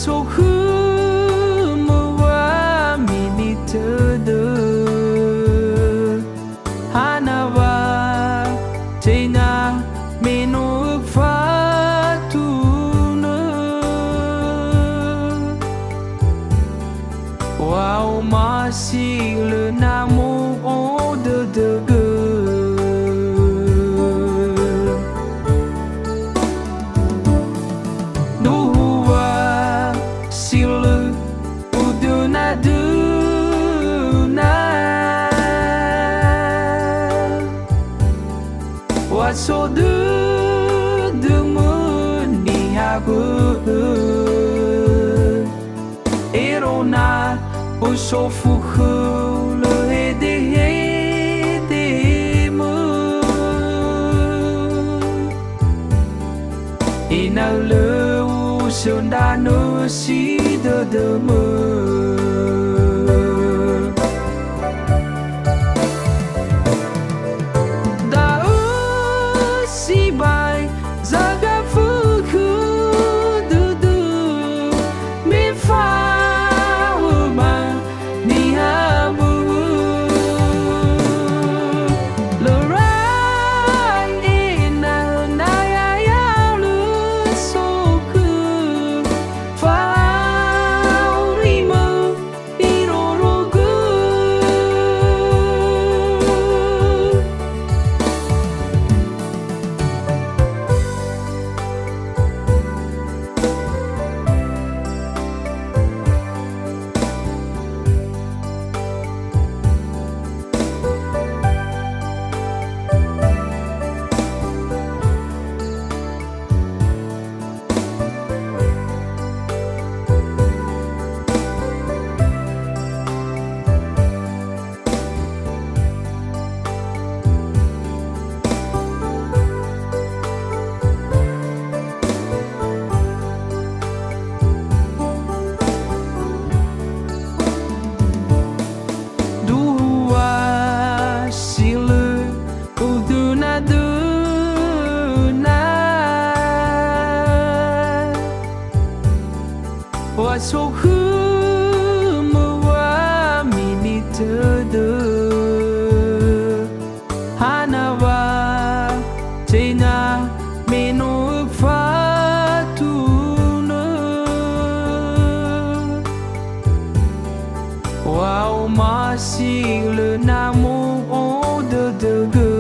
so hư mơ wa mini thơ đơ hana wa chena meno fa tu nơ wow ma si le namo o de gơ so de mun ni hagu erona o so fu le de mu ina le u sun da no si de mu so hư mơ wa mini thơ đơ hana wa chena meno fa tu nơ wow ma si le namo o de gơ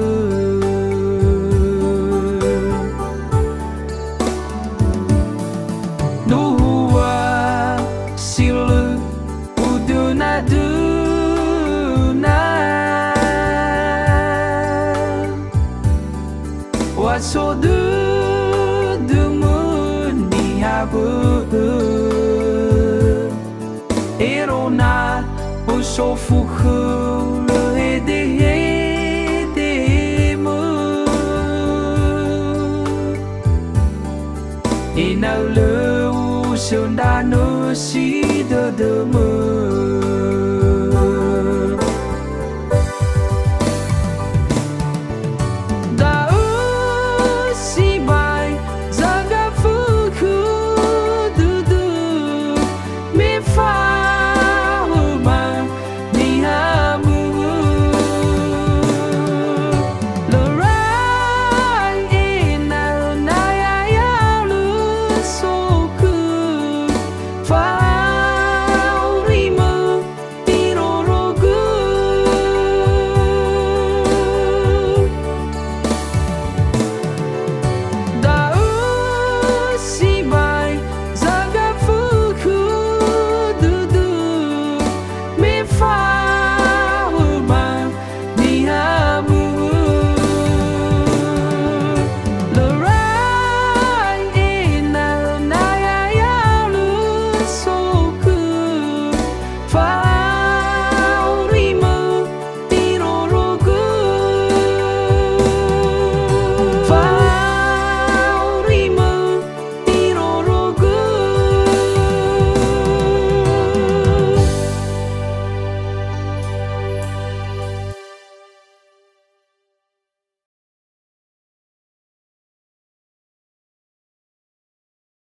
so de mun ni hagu erona o so fu le de mu ina le u sun da no si de mu